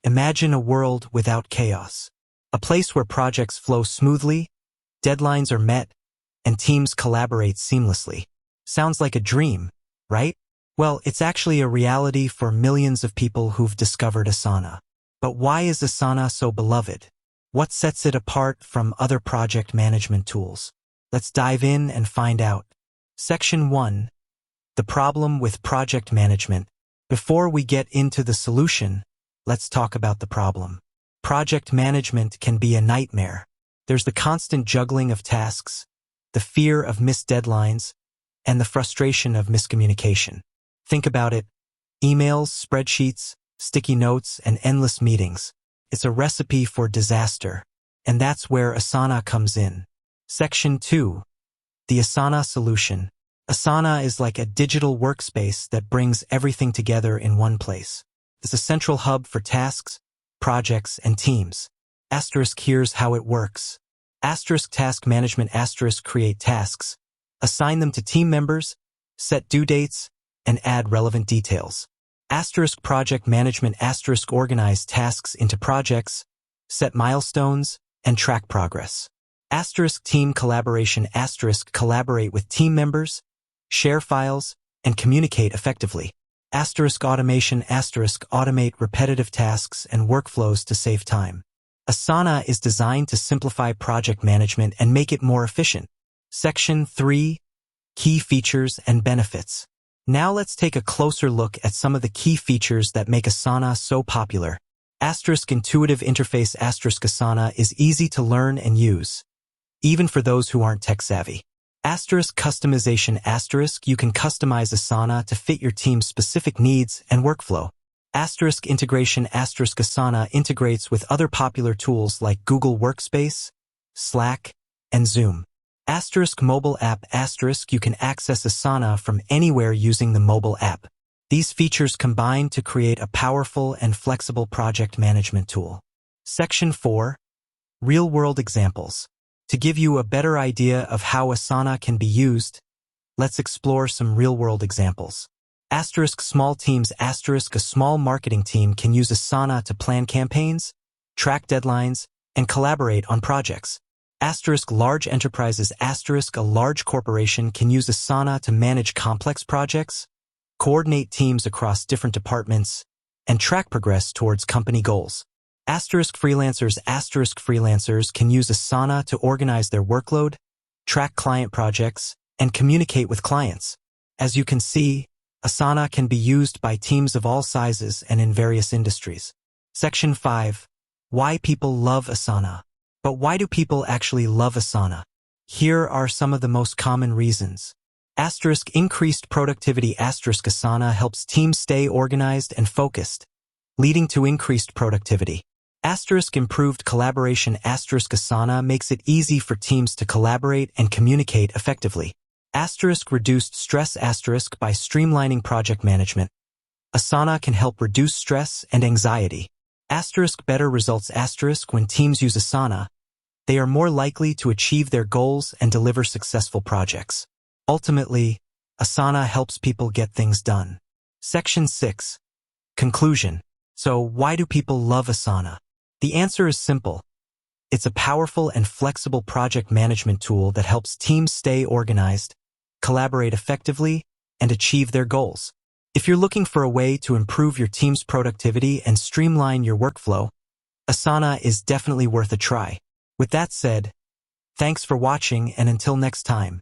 Imagine a world without chaos. A place where projects flow smoothly, deadlines are met, and teams collaborate seamlessly. Sounds like a dream, right? Well, it's actually a reality for millions of people who've discovered Asana. But why is Asana so beloved? What sets it apart from other project management tools? Let's dive in and find out. Section 1. The problem with project management. Before we get into the solution, let's talk about the problem. Project management can be a nightmare. There's the constant juggling of tasks, the fear of missed deadlines, and the frustration of miscommunication. Think about it. Emails, spreadsheets, sticky notes, and endless meetings. It's a recipe for disaster. And that's where Asana comes in. Section 2. The Asana solution. Asana is like a digital workspace that brings everything together in one place. It's a central hub for tasks, projects, and teams. Asterisk, here's how it works. Asterisk, task management. Asterisk, create tasks. Assign them to team members, set due dates, and add relevant details. Asterisk, project management. Asterisk, organize tasks into projects, set milestones, and track progress. Asterisk, team collaboration. Asterisk, collaborate with team members, share files, and communicate effectively. Asterisk, automation. Asterisk, automate repetitive tasks and workflows to save time. Asana is designed to simplify project management and make it more efficient. Section 3. Key features and benefits. Now let's take a closer look at some of the key features that make Asana so popular. Asterisk, intuitive interface. Asterisk, Asana is easy to learn and use, even for those who aren't tech-savvy. Asterisk, customization. Asterisk, you can customize Asana to fit your team's specific needs and workflow. Asterisk, integration. Asterisk, Asana integrates with other popular tools like Google Workspace, Slack, and Zoom. Asterisk, mobile app. Asterisk, you can access Asana from anywhere using the mobile app. These features combine to create a powerful and flexible project management tool. Section 4. Real-world examples. To give you a better idea of how Asana can be used, let's explore some real-world examples. Asterisk, small teams. Asterisk, a small marketing team can use Asana to plan campaigns, track deadlines, and collaborate on projects. Asterisk, large enterprises. Asterisk, a large corporation can use Asana to manage complex projects, coordinate teams across different departments, and track progress towards company goals. Asterisk, freelancers. Asterisk, freelancers can use Asana to organize their workload, track client projects, and communicate with clients. As you can see, Asana can be used by teams of all sizes and in various industries. Section 5. Why people love Asana. But why do people actually love Asana? Here are some of the most common reasons. Asterisk, increased productivity. Asterisk, Asana helps teams stay organized and focused, leading to increased productivity. Asterisk, improved collaboration. Asterisk, Asana makes it easy for teams to collaborate and communicate effectively. Asterisk, reduced stress. Asterisk, by streamlining project management, Asana can help reduce stress and anxiety. Asterisk, better results. Asterisk, when teams use Asana, they are more likely to achieve their goals and deliver successful projects. Ultimately, Asana helps people get things done. Section 6. Conclusion. So why do people love Asana? The answer is simple. It's a powerful and flexible project management tool that helps teams stay organized, collaborate effectively, and achieve their goals. If you're looking for a way to improve your team's productivity and streamline your workflow, Asana is definitely worth a try. With that said, thanks for watching, and until next time.